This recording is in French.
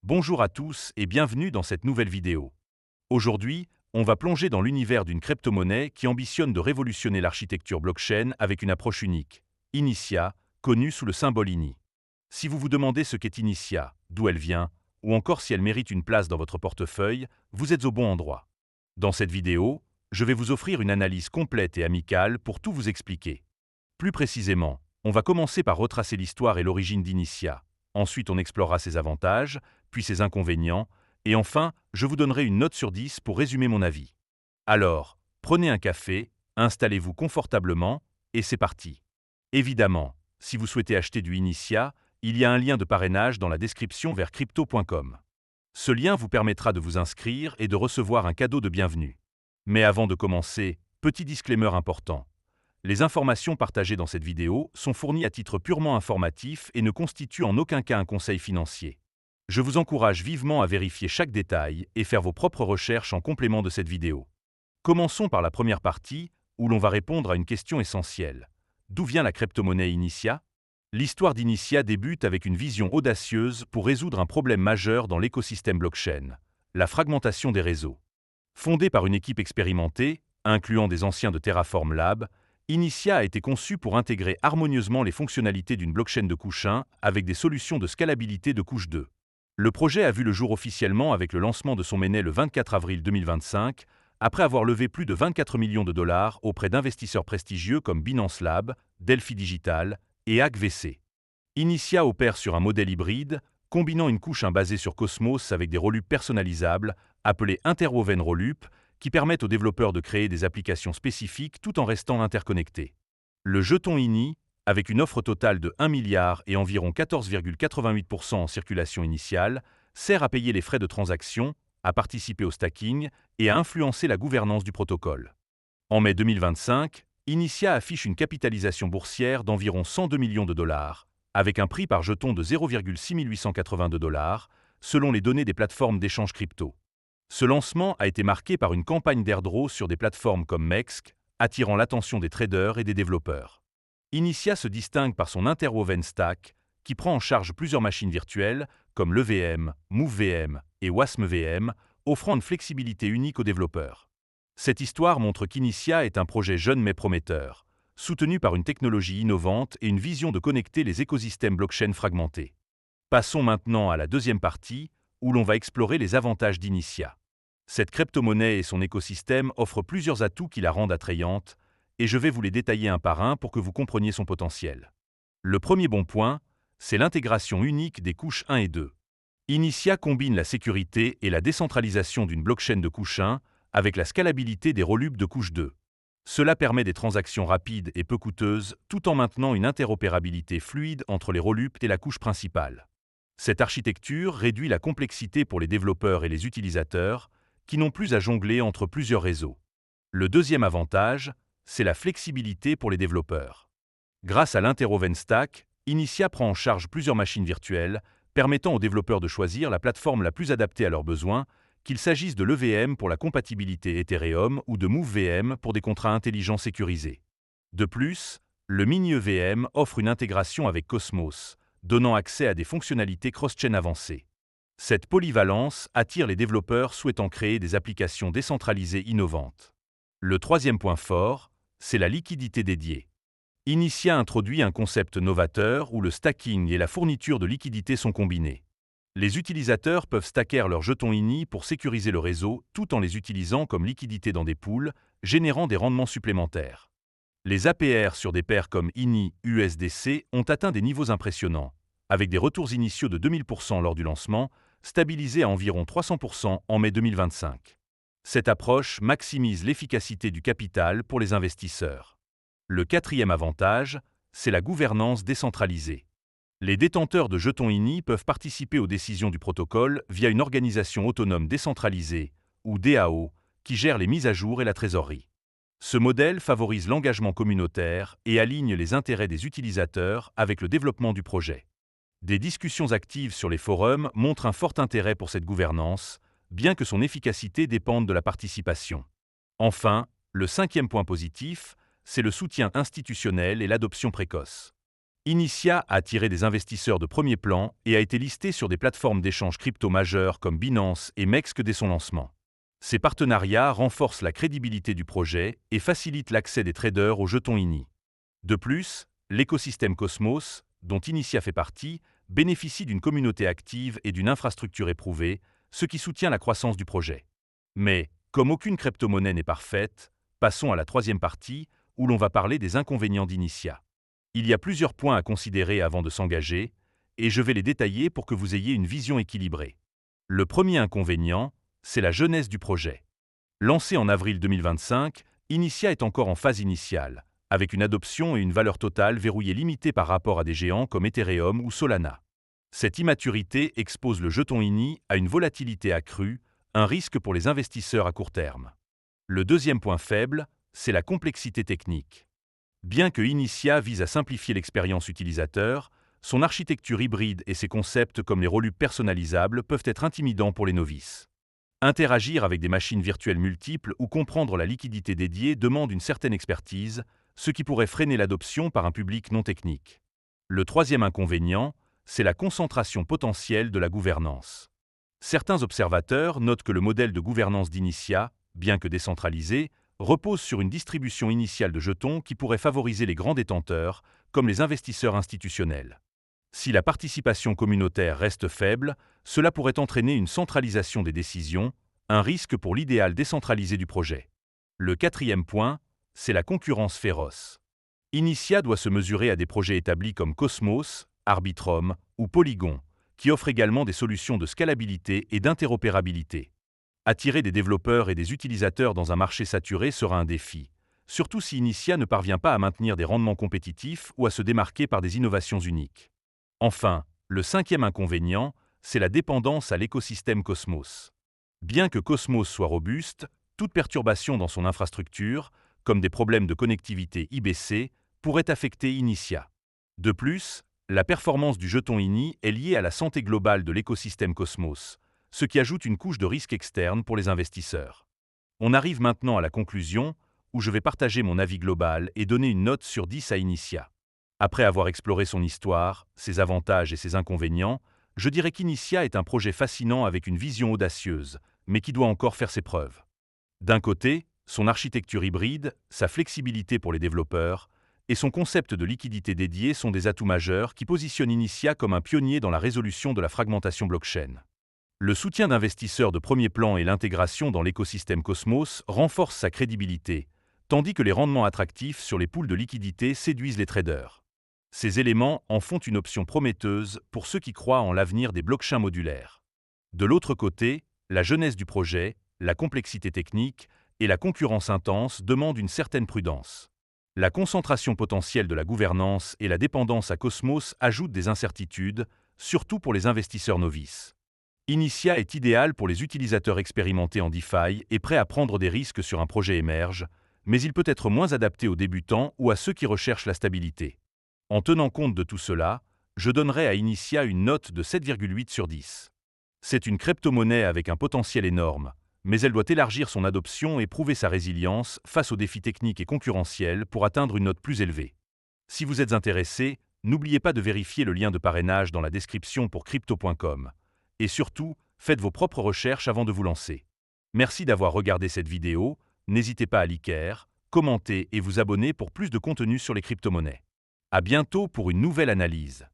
Bonjour à tous et bienvenue dans cette nouvelle vidéo. Aujourd'hui, on va plonger dans l'univers d'une crypto-monnaie qui ambitionne de révolutionner l'architecture blockchain avec une approche unique, Initia, connue sous le symbole INI. Si vous vous demandez ce qu'est Initia, d'où elle vient, ou encore si elle mérite une place dans votre portefeuille, vous êtes au bon endroit. Dans cette vidéo, je vais vous offrir une analyse complète et amicale pour tout vous expliquer. Plus précisément, on va commencer par retracer l'histoire et l'origine d'Initia. Ensuite, on explorera ses avantages, puis ses inconvénients, et enfin, je vous donnerai une note sur 10 pour résumer mon avis. Alors, prenez un café, installez-vous confortablement, et c'est parti. Évidemment, si vous souhaitez acheter du Initia, il y a un lien de parrainage dans la description vers crypto.com. Ce lien vous permettra de vous inscrire et de recevoir un cadeau de bienvenue. Mais avant de commencer, petit disclaimer important. Les informations partagées dans cette vidéo sont fournies à titre purement informatif et ne constituent en aucun cas un conseil financier. Je vous encourage vivement à vérifier chaque détail et faire vos propres recherches en complément de cette vidéo. Commençons par la première partie, où l'on va répondre à une question essentielle. D'où vient la crypto-monnaie Initia? L'histoire d'Initia débute avec une vision audacieuse pour résoudre un problème majeur dans l'écosystème blockchain, la fragmentation des réseaux. Fondée par une équipe expérimentée, incluant des anciens de Terraform Lab, Initia a été conçu pour intégrer harmonieusement les fonctionnalités d'une blockchain de couche 1 avec des solutions de scalabilité de couche 2. Le projet a vu le jour officiellement avec le lancement de son mainnet le 24 avril 2025, après avoir levé plus de 24 millions de dollars auprès d'investisseurs prestigieux comme Binance Lab, Delphi Digital et HackVC. Initia opère sur un modèle hybride, combinant une couche 1 basée sur Cosmos avec des rollups personnalisables, appelés Interwoven Rollup, qui permettent aux développeurs de créer des applications spécifiques tout en restant interconnectés. Le jeton INI, avec une offre totale de 1 milliard et environ 14,88% en circulation initiale, sert à payer les frais de transaction, à participer au stacking et à influencer la gouvernance du protocole. En mai 2025, Initia affiche une capitalisation boursière d'environ 102 millions de dollars, avec un prix par jeton de 0,6882 dollars, selon les données des plateformes d'échange crypto. Ce lancement a été marqué par une campagne d'airdrop sur des plateformes comme Mext, attirant l'attention des traders et des développeurs. Initia se distingue par son Interwoven Stack, qui prend en charge plusieurs machines virtuelles, comme l'EVM, MoveVM et WASMVM, offrant une flexibilité unique aux développeurs. Cette histoire montre qu'Initia est un projet jeune mais prometteur, soutenu par une technologie innovante et une vision de connecter les écosystèmes blockchain fragmentés. Passons maintenant à la deuxième partie, où l'on va explorer les avantages d'Initia. Cette crypto-monnaie et son écosystème offrent plusieurs atouts qui la rendent attrayante, et je vais vous les détailler un par un pour que vous compreniez son potentiel. Le premier bon point, c'est l'intégration unique des couches 1 et 2. Initia combine la sécurité et la décentralisation d'une blockchain de couche 1 avec la scalabilité des rollups de couche 2. Cela permet des transactions rapides et peu coûteuses tout en maintenant une interopérabilité fluide entre les rollups et la couche principale. Cette architecture réduit la complexité pour les développeurs et les utilisateurs, qui n'ont plus à jongler entre plusieurs réseaux. Le deuxième avantage, c'est la flexibilité pour les développeurs. Grâce à l'Interwoven Stack, Initia prend en charge plusieurs machines virtuelles, permettant aux développeurs de choisir la plateforme la plus adaptée à leurs besoins, qu'il s'agisse de l'EVM pour la compatibilité Ethereum ou de MoveVM pour des contrats intelligents sécurisés. De plus, le mini-EVM offre une intégration avec Cosmos, donnant accès à des fonctionnalités cross-chain avancées. Cette polyvalence attire les développeurs souhaitant créer des applications décentralisées innovantes. Le troisième point fort, c'est la liquidité dédiée. Initia introduit un concept novateur où le stacking et la fourniture de liquidités sont combinés. Les utilisateurs peuvent stacker leurs jetons INI pour sécuriser le réseau tout en les utilisant comme liquidité dans des pools, générant des rendements supplémentaires. Les APR sur des paires comme INI USDC ont atteint des niveaux impressionnants, avec des retours initiaux de 2000% lors du lancement, stabilisés à environ 300% en mai 2025. Cette approche maximise l'efficacité du capital pour les investisseurs. Le quatrième avantage, c'est la gouvernance décentralisée. Les détenteurs de jetons INI peuvent participer aux décisions du protocole via une organisation autonome décentralisée, ou DAO, qui gère les mises à jour et la trésorerie. Ce modèle favorise l'engagement communautaire et aligne les intérêts des utilisateurs avec le développement du projet. Des discussions actives sur les forums montrent un fort intérêt pour cette gouvernance, bien que son efficacité dépende de la participation. Enfin, le cinquième point positif, c'est le soutien institutionnel et l'adoption précoce. Initia a attiré des investisseurs de premier plan et a été listé sur des plateformes d'échange crypto majeures comme Binance et MEXC dès son lancement. Ces partenariats renforcent la crédibilité du projet et facilitent l'accès des traders aux jetons INI. De plus, l'écosystème Cosmos, dont Initia fait partie, bénéficie d'une communauté active et d'une infrastructure éprouvée, ce qui soutient la croissance du projet. Mais, comme aucune crypto-monnaie n'est parfaite, passons à la troisième partie, où l'on va parler des inconvénients d'Initia. Il y a plusieurs points à considérer avant de s'engager, et je vais les détailler pour que vous ayez une vision équilibrée. Le premier inconvénient, c'est la jeunesse du projet. Lancé en avril 2025, Initia est encore en phase initiale, avec une adoption et une valeur totale verrouillée limitée par rapport à des géants comme Ethereum ou Solana. Cette immaturité expose le jeton INI à une volatilité accrue, un risque pour les investisseurs à court terme. Le deuxième point faible, c'est la complexité technique. Bien que Initia vise à simplifier l'expérience utilisateur, son architecture hybride et ses concepts comme les rollups personnalisables peuvent être intimidants pour les novices. Interagir avec des machines virtuelles multiples ou comprendre la liquidité dédiée demande une certaine expertise, ce qui pourrait freiner l'adoption par un public non technique. Le troisième inconvénient, c'est la concentration potentielle de la gouvernance. Certains observateurs notent que le modèle de gouvernance d'Initia, bien que décentralisé, repose sur une distribution initiale de jetons qui pourrait favoriser les grands détenteurs, comme les investisseurs institutionnels. Si la participation communautaire reste faible, cela pourrait entraîner une centralisation des décisions, un risque pour l'idéal décentralisé du projet. Le quatrième point, c'est la concurrence féroce. Initia doit se mesurer à des projets établis comme Cosmos, Arbitrum ou Polygon, qui offrent également des solutions de scalabilité et d'interopérabilité. Attirer des développeurs et des utilisateurs dans un marché saturé sera un défi, surtout si Initia ne parvient pas à maintenir des rendements compétitifs ou à se démarquer par des innovations uniques. Enfin, le cinquième inconvénient, c'est la dépendance à l'écosystème Cosmos. Bien que Cosmos soit robuste, toute perturbation dans son infrastructure, comme des problèmes de connectivité IBC, pourrait affecter Initia. De plus, la performance du jeton INI est liée à la santé globale de l'écosystème Cosmos, ce qui ajoute une couche de risque externe pour les investisseurs. On arrive maintenant à la conclusion, où je vais partager mon avis global et donner une note sur 10 à Initia. Après avoir exploré son histoire, ses avantages et ses inconvénients, je dirais qu'Initia est un projet fascinant avec une vision audacieuse, mais qui doit encore faire ses preuves. D'un côté, son architecture hybride, sa flexibilité pour les développeurs et son concept de liquidité dédiée sont des atouts majeurs qui positionnent Initia comme un pionnier dans la résolution de la fragmentation blockchain. Le soutien d'investisseurs de premier plan et l'intégration dans l'écosystème Cosmos renforcent sa crédibilité, tandis que les rendements attractifs sur les pools de liquidité séduisent les traders. Ces éléments en font une option prometteuse pour ceux qui croient en l'avenir des blockchains modulaires. De l'autre côté, la jeunesse du projet, la complexité technique et la concurrence intense demandent une certaine prudence. La concentration potentielle de la gouvernance et la dépendance à Cosmos ajoutent des incertitudes, surtout pour les investisseurs novices. Initia est idéal pour les utilisateurs expérimentés en DeFi et prêts à prendre des risques sur un projet émerge, mais il peut être moins adapté aux débutants ou à ceux qui recherchent la stabilité. En tenant compte de tout cela, je donnerai à Initia une note de 7,8 sur 10. C'est une crypto-monnaie avec un potentiel énorme, mais elle doit élargir son adoption et prouver sa résilience face aux défis techniques et concurrentiels pour atteindre une note plus élevée. Si vous êtes intéressé, n'oubliez pas de vérifier le lien de parrainage dans la description pour crypto.com. Et surtout, faites vos propres recherches avant de vous lancer. Merci d'avoir regardé cette vidéo, n'hésitez pas à liker, commenter et vous abonner pour plus de contenu sur les crypto-monnaies. À bientôt pour une nouvelle analyse.